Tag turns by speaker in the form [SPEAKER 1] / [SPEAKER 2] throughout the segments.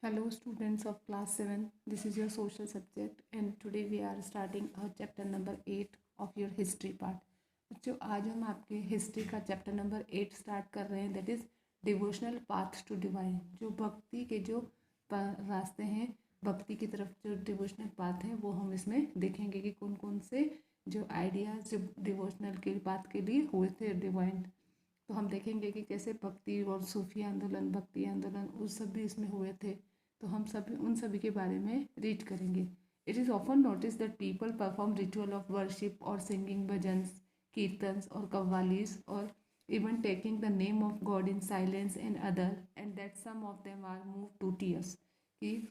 [SPEAKER 1] Hello students of class 7, this is your social subject and today we are starting our chapter number 8 of your history part. बच्चों आज हम आपके history का chapter number 8 start कर रहे हैं, that is devotional path to divine. जो भक्ति के जो रास्ते हैं, भक्ति की तरफ जो डिवोशनल पाथ हैं वो हम इसमें देखेंगे कि कौन कौन से जो आइडियाज़ जो डिवोशनल के पाथ के लिए हुए थे डिवाइन। तो हम देखेंगे कि कैसे भक्ति और सूफी आंदोलन, भक्ति आंदोलन उस सब भी इसमें हुए थे। तो हम सभी उन सभी के बारे में रीड करेंगे। It is often notice that people perform ritual of worship और सिंगिंग भजन्स, कीर्तन्स और कव्वालीज और even taking the name of God in silence and other and that some of them are move to tears. कि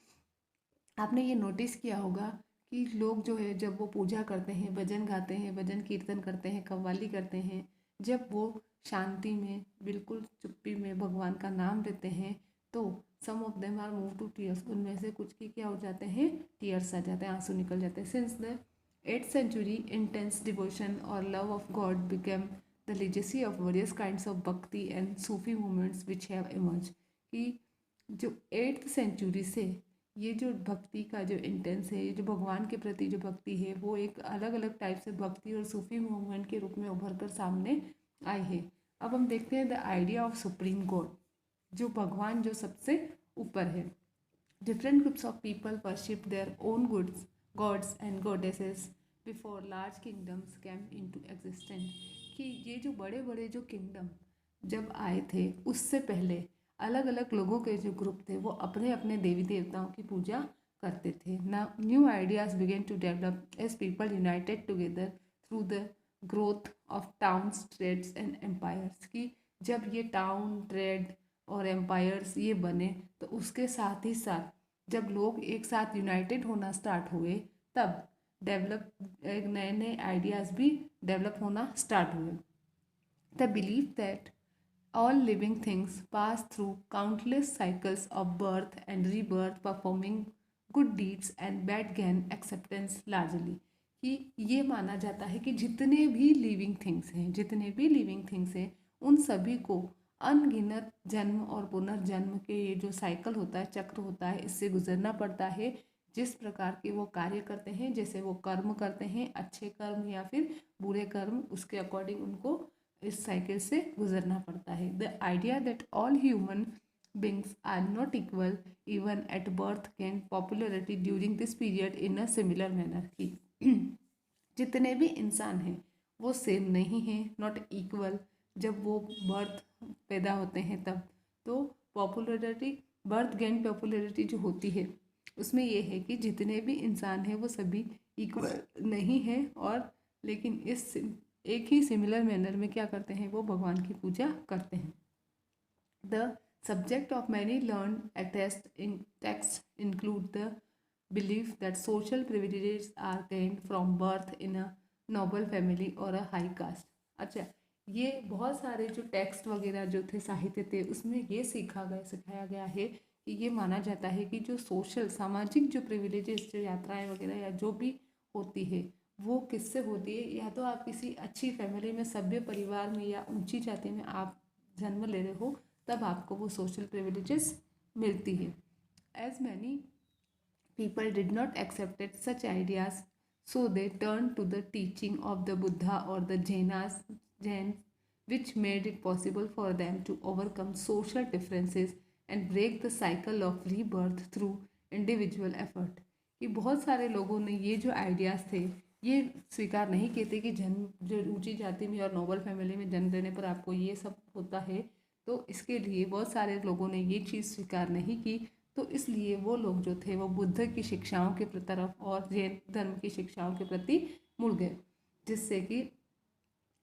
[SPEAKER 1] आपने ये notice किया होगा कि लोग जो है जब वो पूजा करते हैं, भजन गाते हैं, भजन कीर्तन करते हैं, कव्वाली करते हैं, जब वो शांति में बिल्कुल चुप्पी में भगवान का नाम लेते हैं तो some of them are move to tiers, उनमें से कुछ के क्या हो जाते हैं, टीयर्स आ जाते हैं, आंसू निकल जाते हैं। Since the 8th century intense devotion or love of God became the legacy of various kinds of bhakti and Sufi movements which have emerged। कि जो 8th century से ये जो भक्ति का जो इंटेंस है, ये जो भगवान के प्रति जो भक्ति है, वो एक अलग अलग टाइप से भक्ति और सूफी मूवमेंट के रूप में उभर कर सामने आई है। अब हम देखते हैं the idea of supreme God, जो भगवान जो सबसे ऊपर है। Different groups of people worship their own goods gods and goddesses before large kingdoms came into existence. कि ये जो बड़े बड़े जो किंगडम जब आए थे उससे पहले अलग अलग लोगों के जो ग्रुप थे वो अपने अपने देवी देवताओं की पूजा करते थे। ना new ideas began to develop as people united together through the growth of towns, trades and empires. की जब ये टाउन, ट्रेड और एम्पायर्स ये बने तो उसके साथ ही साथ जब लोग एक साथ यूनाइटेड होना स्टार्ट हुए तब डेवलप नए नए आइडियाज़ भी डेवलप होना स्टार्ट हुए। The believe that all living things pass through countless cycles of birth and rebirth, performing good deeds and bad gain acceptance largely। कि ये माना जाता है कि जितने भी लिविंग थिंग्स हैं, जितने भी लिविंग थिंग्स हैं, उन सभी को अनगिनत जन्म और पुनर्जन्म के ये जो साइकिल होता है, चक्र होता है, इससे गुजरना पड़ता है। जिस प्रकार के वो कार्य करते हैं, जैसे वो कर्म करते हैं, अच्छे कर्म या फिर बुरे कर्म, उसके अकॉर्डिंग उनको इस साइकिल से गुजरना पड़ता है। The idea that all human beings are not equal even at birth gain popularity during this period in a similar manner. की जितने भी इंसान हैं वो सेम नहीं हैं, नॉट इक्वल। जब वो बर्थ पैदा होते हैं तब तो पॉपुलरिटी, बर्थ गेन पॉपुलरिटी जो होती है उसमें ये है कि जितने भी इंसान हैं वो सभी इक्वल नहीं हैं, और लेकिन इस एक ही सिमिलर मैनर में क्या करते हैं, वो भगवान की पूजा करते हैं। The subject of many learn test in text include the belief that social privileges are gained from birth in a noble family और अ हाई कास्ट। अच्छा, ये बहुत सारे जो टेक्स्ट वगैरह जो थे, साहित्य थे, उसमें ये सिखाया गया है कि ये माना जाता है कि जो सोशल, सामाजिक जो प्रिविलेजेस, जो यात्राएं वगैरह या जो भी होती है वो किससे होती है, या तो आप किसी अच्छी फैमिली में, सभ्य परिवार में या ऊंची जाति में आप जन्म ले रहे हो, तब आपको वो सोशल प्रिविलेजेस मिलती है। As many people did not accepted such ideas so they turn to the teaching of the Buddha और the Jain which made it possible for them to overcome social differences and break the cycle of rebirth through individual effort। कि बहुत सारे लोगों ने ये जो ideas थे ये स्वीकार नहीं किए थे कि जन्म जो ऊंची जाति में और नोबल फैमिली में जन्म लेने पर आपको ये सब होता है, तो इसके लिए बहुत सारे लोगों ने ये चीज़ स्वीकार नहीं की। तो इसलिए वो लोग जो थे वो बुद्ध की शिक्षाओं के तरफ और जैन धर्म की शिक्षाओं के प्रति मुड़ गए, जिससे कि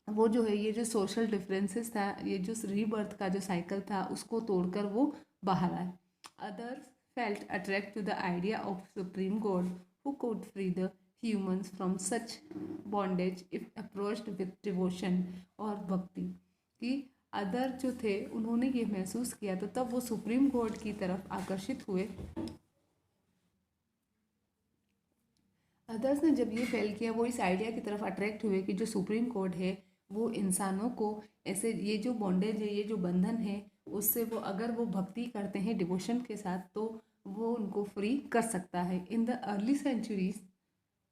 [SPEAKER 1] वो जो है ये जो सोशल डिफरेंसेस था, ये जो रीबर्थ का जो साइकिल था, उसको तोड़कर वो बाहर आए। Others felt attract to the idea of supreme God who could free the humans from such bondage if approached with devotion और भक्ति। कि अदर जो थे उन्होंने ये महसूस किया तो तब वो सुप्रीम गॉड की तरफ आकर्षित हुए। अदर्स ने जब ये फेल किया, वो इस आइडिया की तरफ अट्रैक्ट हुए कि जो सुप्रीम कोर्ट है वो इंसानों को ऐसे, ये जो बॉन्डेज है, ये जो बंधन है, उससे वो अगर वो भक्ति करते हैं डिवोशन के साथ तो वो उनको फ्री कर सकता है। In the early centuries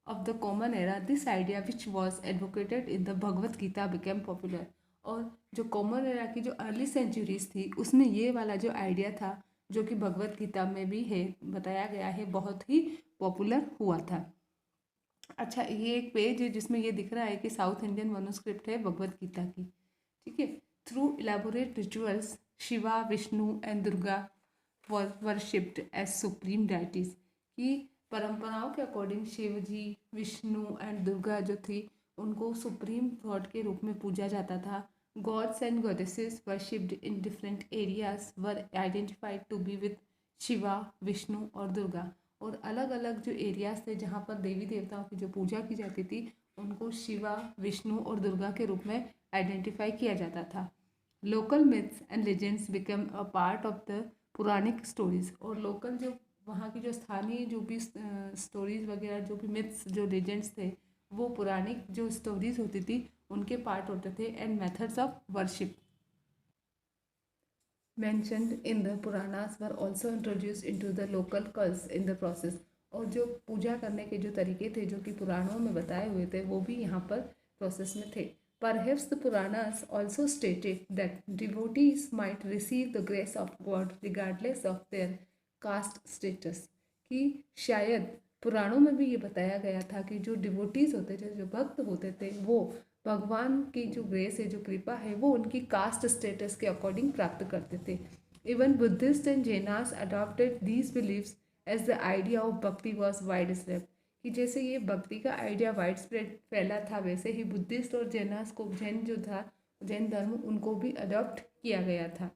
[SPEAKER 1] of the common era, this idea which was advocated in the Bhagavad Gita became popular। और जो कॉमन एरा की जो अर्ली सेंचुरीज थी उसमें ये वाला जो आइडिया था जो कि भगवत गीता में भी है बताया गया है, बहुत ही पॉपुलर हुआ था। अच्छा, ये एक पेज है जिसमें ये दिख रहा है कि साउथ इंडियन मनुस्क्रिप्ट है भगवत गीता की, ठीक है। Through elaborate rituals Shiva Vishnu and Durga were worshipped as supreme deities, की परंपराओं के अकॉर्डिंग शिव जी, विष्णु एंड दुर्गा जो थी उनको सुप्रीम गॉड के रूप में पूजा जाता था। Gods and goddesses worshipped in different areas were identified to be with Shiva, Vishnu और दुर्गा। और अलग अलग जो एरियाज थे जहाँ पर देवी देवताओं की जो पूजा की जाती थी उनको शिवा, विष्णु और दुर्गा के रूप में आइडेंटिफाई किया जाता था। Local myths and legends become a part of the Puranik stories. और लोकल जो वहाँ की जो स्थानीय जो भी स्टोरीज वगैरह जो भी मिथ्स जो लेजेंड्स थे वो पुराणिक जो स्टोरीज होती थी उनके पार्ट होते थे। And methods of worship mentioned in the Puranas were also introduced into the local cults in the process। और जो पूजा करने के जो तरीके थे जो कि पुराणों में बताए हुए थे वो भी यहाँ पर प्रोसेस में थे। Perhaps the Puranas also stated that devotees might receive the grace of God regardless of their caste status। कि शायद पुराणों में भी ये बताया गया था कि जो डिवोटीज होते थे, जो भक्त होते थे, वो भगवान की जो ग्रेस है, जो कृपा है, वो उनकी कास्ट स्टेटस के अकॉर्डिंग प्राप्त करते थे। Even Buddhist and Jainas adopted these beliefs as the idea of bhakti was widespread. कि जैसे ये भक्ति का आइडिया वाइड स्प्रेड फैला था वैसे ही बुद्धिस्ट और जैनास को, जैन जो था, जैन धर्म, उनको भी अडॉप्ट किया गया था।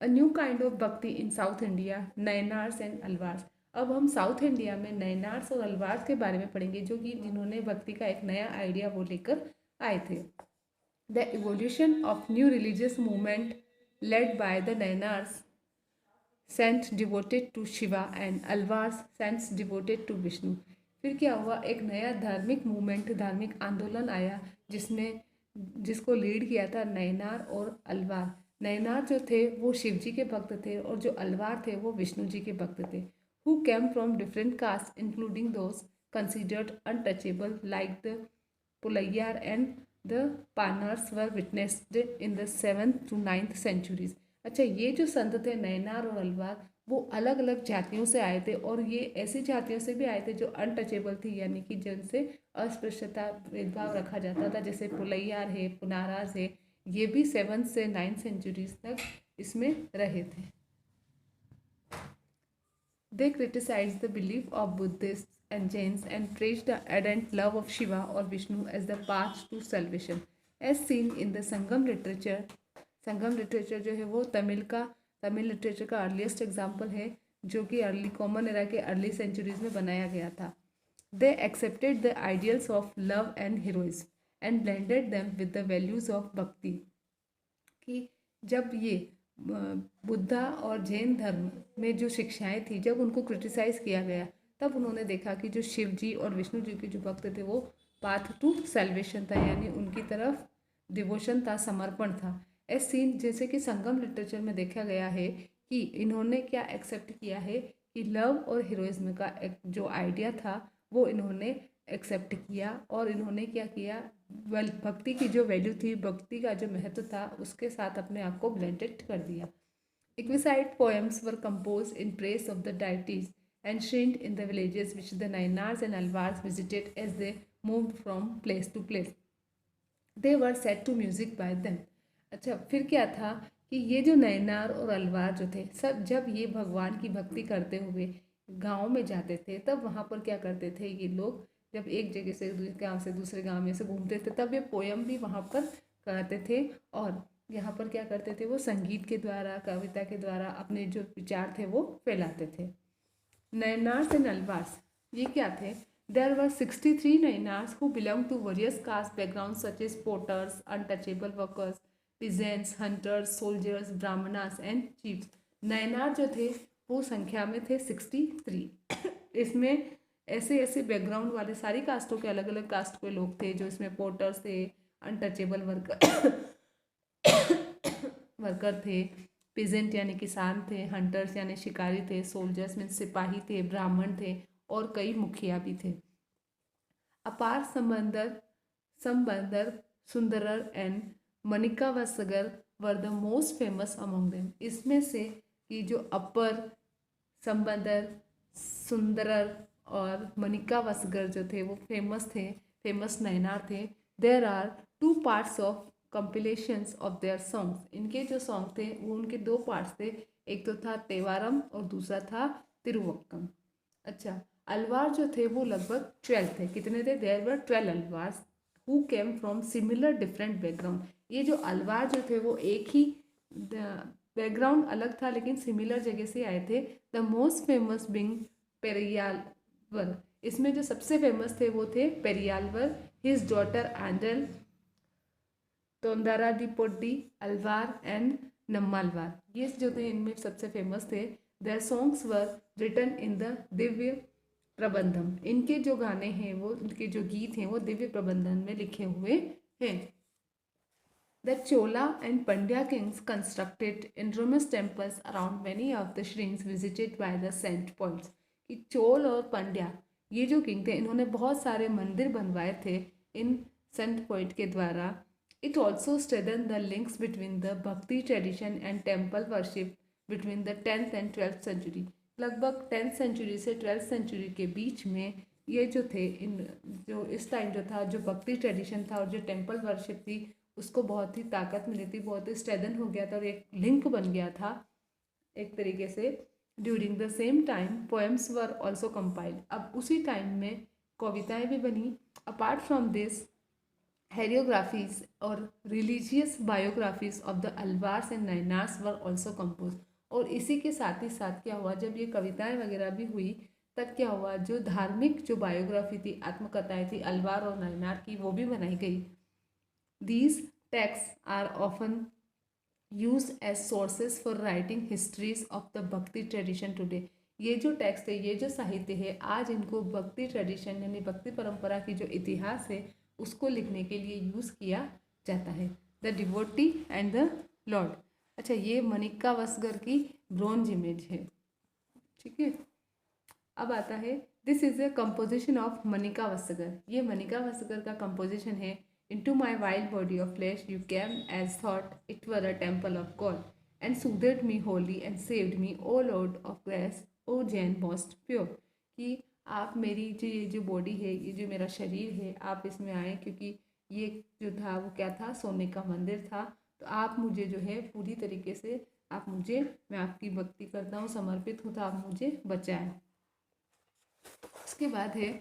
[SPEAKER 1] अ न्यू काइंड ऑफ भक्ति इन south India, Nayanars and Alvars. अब हम साउथ इंडिया में नयनार्स और अलवार्स के बारे में पढ़ेंगे जो कि जिन्होंने भक्ति का एक नया आइडिया वो लेकर आए थे। The evolution of new religious movement led by the Nayanars, saint devoted to Shiva and Alvars saints devoted to Vishnu. फिर क्या हुआ, एक नया धार्मिक मूवमेंट, धार्मिक आंदोलन आया जिसको लीड किया था नयनार और अलवार। नयनार जो थे वो शिव जी के भक्त थे और जो अलवार थे वो विष्णु जी के भक्त थे। Who came from different caste including those considered untouchable like the Pulaiyar and the Panars were witnessed in the 7th to 9th centuries। अच्छा, ये जो संत थे नयनार और अलवार वो अलग अलग जातियों से आए थे और ये ऐसी जातियों से भी आए थे जो अनटचेबल थी, यानी कि जिनसे अस्पृश्यता भेदभाव रखा जाता था, जैसे पुलैयार है, पुनारास है। ये भी 7th से 9th centuries तक इसमें रहे थे। They criticized the belief of Buddhists and Jains and praised the ardent love of Shiva or Vishnu as the path to salvation, as seen in the Sangam literature। Sangam literature जो है वो Tamil literature का earliest example है जो कि early common era के early centuries में बनाया गया था। They accepted the ideals of love and heroism and blended them with the values of भक्ति। कि जब ये बुद्धा और जैन धर्म में जो शिक्षाएं थी जब उनको क्रिटिसाइज किया गया तब उन्होंने देखा कि जो शिव जी और विष्णु जी के जो भक्त थे वो पाथ टू सेल्वेशन था, यानी उनकी तरफ डिवोशन था, समर्पण था। एस सीन जैसे कि संगम लिटरेचर में देखा गया है कि इन्होंने क्या एक्सेप्ट किया है कि लव और हीरोइज्म का एक जो आइडिया था वो इन्होंने एक्सेप्ट किया और इन्होंने क्या किया, भक्ति की जो वैल्यू थी, भक्ति का जो महत्व था उसके साथ अपने आप को ब्लेंडेड कर दिया। Equisite poems were composed in praise of the deities enshrined in the villages which the Nainars and Alvars visited as they moved from place to place. They were set to music by them। अच्छा, फिर क्या था कि ये जो नैनार और अलवार जो थे सब जब ये भगवान की भक्ति करते हुए गाँव में जाते थे तब वहाँ पर क्या करते थे, ये लोग जब एक जगह से गाँव से दूसरे गाँव में से घूमते थे तब ये पोयम भी वहाँ पर करते थे और यहाँ पर क्या करते थे, वो संगीत के द्वारा, कविता के द्वारा अपने जो विचार थे वो फैलाते थे। नैनार्स एंड अलवार्स ये क्या थे? There were 63 Nainars who belonged to various caste backgrounds such as potters, untouchable workers, peasants, hunters, soldiers, brahmanas and chiefs। Nainar जो थे वो संख्या में थे 63। इसमें ऐसे ऐसे बैकग्राउंड वाले सारी कास्टों के अलग अलग कास्ट के लोग थे जो इसमें पोटर्स थे, अनटचेबल वर्कर थे, पिजेंट यानी किसान थे, हंटर्स यानी शिकारी थे, सोल्जर्स मीन सिपाही थे, ब्राह्मण थे और कई मुखिया भी थे। Appar Sambandar Sundarar and Manikka Vasagar were the most famous among them. इसमें से कि जो अपर संबंदर, सुंदरर और मनिका वसगर जो थे वो फेमस नैनार थे। There are 2 parts of compilations of their songs. इनके जो सॉन्ग थे वो उनके 2 पार्ट्स थे, एक तो था तेवारम और दूसरा था तिरुवक्कम। अच्छा, अलवार जो थे वो लगभग 12 थे। कितने थे? There were 12 Alvars who came from similar different background. ये जो अलवार जो थे वो एक ही बैकग्राउंड अलग था लेकिन सिमिलर जगह से आए थे। The most famous being Periyalvar. इसमें जो सबसे फेमस थे वो थे Periyalvar, his daughter Andal, Thondaradippodi, Alvar and Nammalvar. ये जो थे इनमें सबसे फेमस थे। Their songs were written in the Divya Prabandham. इनके जो गाने हैं वो, इनके जो गीत हैं वो दिव्य प्रबंधन में लिखे हुए हैं। The Chola and Pandya kings constructed enormous temples around many of the shrines visited by the saint poets। कि चोल और पंड्या ये जो किंग थे इन्होंने बहुत सारे मंदिर बनवाए थे इन सेंट पोइट के द्वारा। It also strengthened the links between the Bhakti tradition and temple worship between the 10th and 12th century। लगभग 10th सेंचुरी से 12th सेंचुरी के बीच में ये जो थे जो इस टाइम जो था, जो भक्ति ट्रेडिशन था और जो टेम्पल वर्शिप थी उसको बहुत ही ताकत मिली थी, बहुत ही स्ट्रेंथन हो गया था और एक लिंक बन गया था एक तरीके से। During the same time poems were also compiled. अब उसी टाइम में कविताएं भी बनी। अपार्ट फ्रॉम दिस हेरियोग्राफीज और religious biographies of the Alvars and Nayanars were also compose. और इसी के साथ ही साथ क्या हुआ, जब ये कविताएं वगैरह भी हुई तब क्या हुआ, जो धार्मिक जो बायोग्राफी थी, आत्मकथाएं थी अलवार और नैनार की, वो भी बनाई गई। These texts are often used as sources for writing histories of the Bhakti tradition today। ये जो टेक्स्ट है, ये जो साहित्य है, आज इनको भक्ति ट्रेडिशन यानी भक्ति परंपरा की जो इतिहास है उसको लिखने के लिए यूज़ किया जाता है। The devotee and the Lord. अच्छा, ये मनिका वसगर की ब्रोंज इमेज है, ठीक है। अब आता है this is a composition of Manikka Vasagar. ये मनिका वसगर का कंपोजिशन है। Into my wild body of flesh you came as thought it were a temple of God, and soothed me wholly and saved me, O Lord of grace, O Jain most pure। कि आप मेरी ये जो body है, ये जो मेरा शरीर है, आप इसमें आए क्योंकि ये जो था वो क्या था, सोने का मंदिर था। तो आप मुझे जो है पूरी तरीके से मैं आपकी भक्ति करता हूँ, समर्पित हूँ, तो आप मुझे बचाएं। उसके बाद है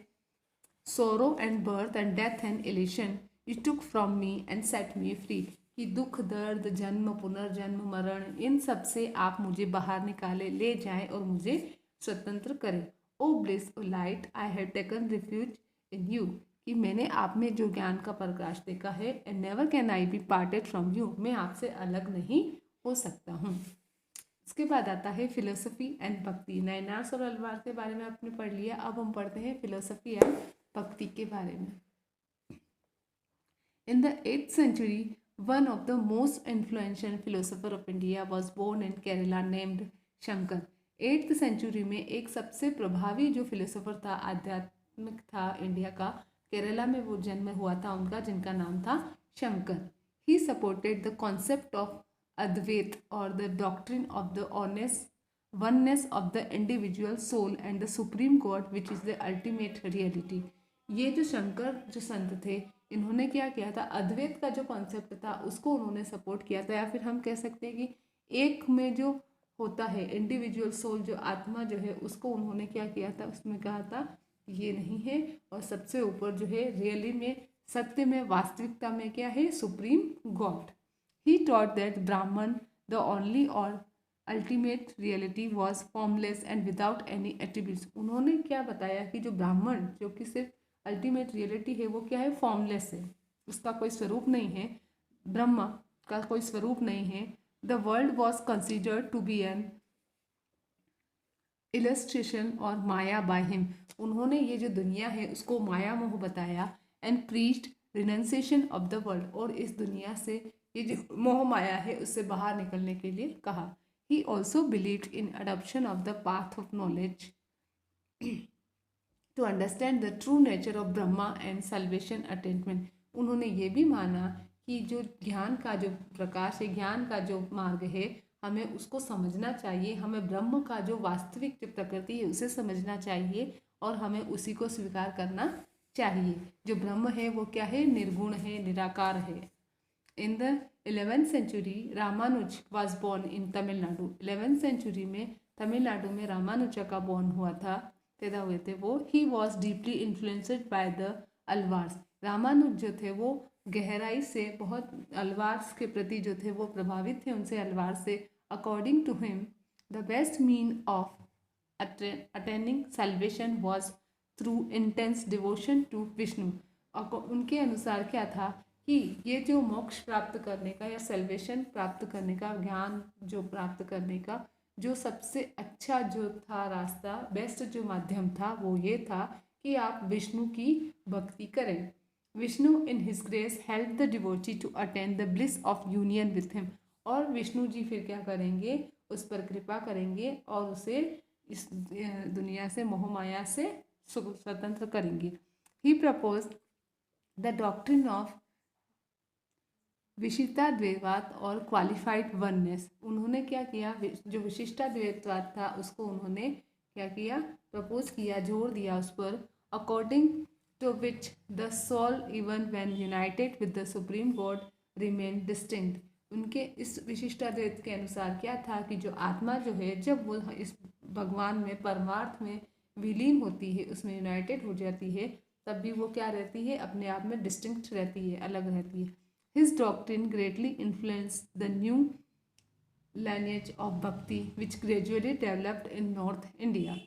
[SPEAKER 1] sorrow and birth and death and elation You took from me and set me free। कि दुख, दर्द, जन्म, पुनर्जन्म, मरण, इन सब से आप मुझे बाहर निकाले, ले जाएं और मुझे स्वतंत्र करें। O bliss, O light, I have taken refuge in you. कि मैंने आप में जो ज्ञान का प्रकाश देखा है। And never can I be parted from you. मैं आपसे अलग नहीं हो सकता हूँ। इसके बाद आता है फिलोसफी एंड भक्ति। नैनार्स और अलवार के बारे में आपने पढ़ लिया। अब हम पढ़ते हैं फिलोसफी एंड भक्ति के बारे में। In the 8th century, one of the most influential philosopher of India was born in Kerala named Shankar। 8th century में एक सबसे प्रभावी जो फिलोसोफर था, आध्यात्मिक था इंडिया का, केरला में वो जन्म हुआ था उनका, जिनका नाम था Shankar. He supported the concept of Advait or the doctrine of the oneness of the individual soul and the supreme God which is the ultimate reality। ये जो शंकर जो संत थे, इन्होंने क्या किया था, अद्वैत का जो कॉन्सेप्ट था उसको उन्होंने सपोर्ट किया था, या फिर हम कह सकते हैं कि एक में जो होता है इंडिविजुअल सोल, जो आत्मा जो है, उसको उन्होंने क्या किया था, उसमें कहा था ये नहीं है, और सबसे ऊपर जो है रियली में, सत्य में, वास्तविकता में क्या है, supreme God. He taught that ब्राह्मण द ओनली और ultimate reality was formless and without any attributes. उन्होंने क्या बताया कि जो ब्राह्मण, जो कि सिर्फ अल्टीमेट रियलिटी है, वो क्या है, फॉर्मलेस है, उसका कोई स्वरूप नहीं है, ब्रह्म का कोई स्वरूप नहीं है। The world was considered to be an illustration और माया बाय हिम। उन्होंने ये जो दुनिया है उसको माया मोह बताया। And preached renunciation of the world, और इस दुनिया से, ये जो मोह माया है उससे बाहर निकलने के लिए कहा। He also believed in adoption of the path of knowledge to understand the true nature of Brahma and salvation attainment. उन्होंने ये भी माना कि जो ज्ञान का जो प्रकाश है, ज्ञान का जो मार्ग है, हमें उसको समझना चाहिए, हमें ब्रह्म का जो वास्तविक जो प्रकृति है उसे समझना चाहिए और हमें उसी को स्वीकार करना चाहिए। जो ब्रह्म है वो क्या है? निर्गुण है, निराकार है। In the 11th century Ramanuja was born in Tamil Nadu. 11th century में तमिलनाडु में रामानुजा का बॉर्न हुआ था, पैदा हुए थे वो। He was deeply influenced by the Alvars. Ramanuja जो थे वो गहराई से बहुत अलवार्स के प्रति जो थे वो प्रभावित थे उनसे, अलवार से। According to him the best mean of attaining salvation was through intense devotion to Vishnu. उनके अनुसार क्या था कि ये जो मोक्ष प्राप्त करने का या सल्वेशन प्राप्त करने का, ज्ञान जो प्राप्त करने का जो सबसे अच्छा जो था रास्ता, बेस्ट जो माध्यम था वो ये था कि आप विष्णु की भक्ति करें। Vishnu in his grace help the devotee to attain the bliss of union with him. और विष्णु जी फिर क्या करेंगे? उस पर कृपा करेंगे और उसे इस दुनिया से, मोह माया से स्वतंत्र करेंगे। ही प्रपोज द डॉक्ट्रिन ऑफ विशिष्टाद्वैतवाद और क्वालिफाइड वननेस। उन्होंने क्या किया? जो विशिष्टाद्वैतवाद था उसको उन्होंने क्या किया? प्रपोज किया, जोर दिया उस पर। According to which the soul even when united with the supreme God remain distinct. उनके इस विशिष्टाद्वैत के अनुसार क्या था कि जो आत्मा जो है जब वो इस भगवान में, परमार्थ में विलीन होती है, उसमें यूनाइटेड हो जाती है, तब भी वो क्या रहती है? अपने आप में डिस्टिंक्ट रहती है, अलग रहती है। His doctrine greatly influenced the new lineage of bhakti which gradually developed in North India।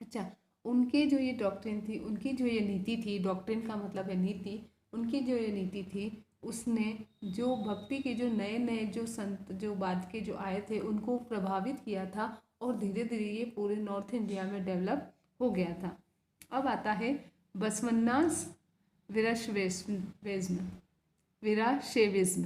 [SPEAKER 1] अच्छा, उनके जो ये डॉक्ट्रिन थी, उनकी जो ये नीति थी, डॉक्ट्रिन का मतलब है नीति, उनकी जो ये नीति थी उसने जो भक्ति के जो नए नए जो संत जो बाद के जो आए थे उनको प्रभावित किया था और धीरे धीरे ये पूरे नॉर्थ इंडिया में डेवलप हो गया था। अब आता है बसवन्नास Virashaivism.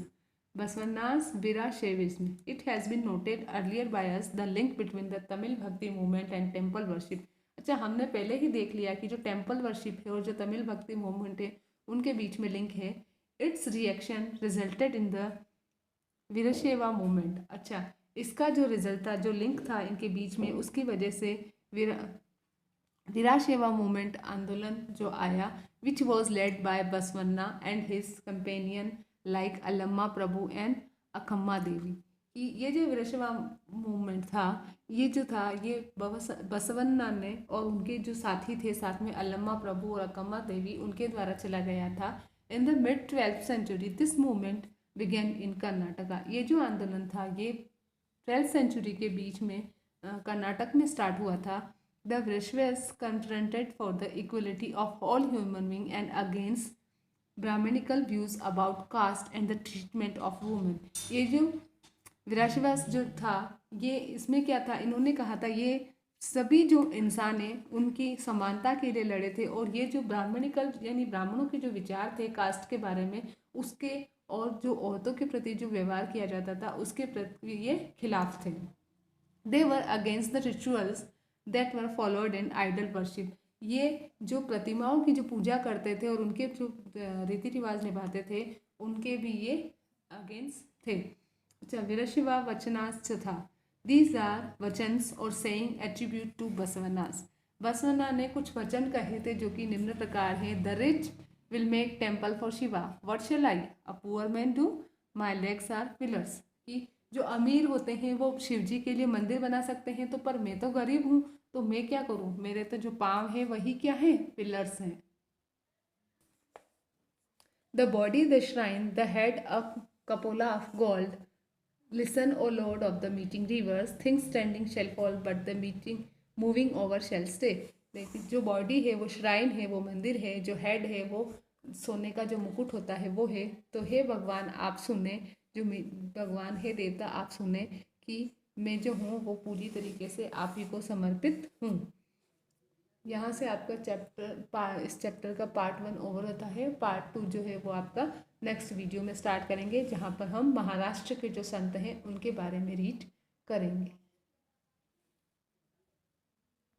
[SPEAKER 1] Basavana's Virashaivism. It has been noted earlier by us the link between the Tamil Bhakti movement and temple worship। अच्छा, हमने पहले ही देख लिया कि जो टेम्पल वर्शिप है और जो तमिल भक्ति मूवमेंट है उनके बीच में लिंक है। Its reaction resulted in the Virashaiva movement. अच्छा, इसका जो रिजल्ट था, जो लिंक था इनके बीच में, उसकी वजह से वीराशैवा मूवमेंट आंदोलन जो आया, which was led by Basavanna and his companion like Allama Prabhu and Akkamma Devi. कि ये जो वीरशैवा मूवमेंट था, ये जो था ये बसवन्ना ने और उनके जो साथी थे साथ में अलम्मा प्रभु और अकम्मा देवी, उनके द्वारा चला गया था। In the mid 12th century this movement began in Karnataka. ये जो आंदोलन था ये 12th century के बीच में कर्नाटक में स्टार्ट हुआ था। The Vrishwas confronted for the equality of all human beings and against Brahminical views about caste and the treatment of women। ये जो विराशवास जो था, ये इसमें क्या था? इन्होंने कहा था ये सभी जो इंसान हैं उनकी समानता के लिए लड़े थे और ये जो ब्राह्मणिकल यानी ब्राह्मणों के जो विचार थे कास्ट के बारे में, उसके और जो औरतों के प्रति जो व्यवहार किया जाता था उसके प्रति ये खिलाफ थे। They were against the rituals that were followed in idol worship। ये जो प्रतिमाओं की जो पूजा करते थे और उनके जो रीति रिवाज निभाते थे उनके भी ये अगेंस्ट थे। अच्छा, वीरशैवा वचनास था। दीज आर वचन्स और सेइंग एट्रीब्यूट टू बसवन्नास। बसवन्ना ने कुछ वचन कहे थे जो कि निम्न प्रकार हैं। The rich will make temple for Shiva, what shall I a poor man do, my legs are pillars. कि जो अमीर होते हैं वो शिव जी के लिए मंदिर बना सकते हैं, तो पर मैं तो गरीब हूँ तो मैं क्या करूँ, मेरे तो जो पाँव हैं वही क्या है? पिलर्स हैं। The body the shrine, the head a cupola of gold, listen O lord of the meeting rivers, things standing shall fall but the meeting moving over shall stay. जो बॉडी है वो श्राइन है, वो मंदिर है, जो head है वो सोने का जो मुकुट होता है वो है। तो हे भगवान आप सुने, जो भगवान है देवता आप सुने कि मैं जो हूँ वो पूरी तरीके से आप ही को समर्पित हूँ। यहाँ से आपका इस चैप्टर का पार्ट 1 ओवर होता है। पार्ट 2 जो है वो आपका नेक्स्ट वीडियो में स्टार्ट करेंगे, जहाँ पर हम महाराष्ट्र के जो संत हैं उनके बारे में रीड करेंगे।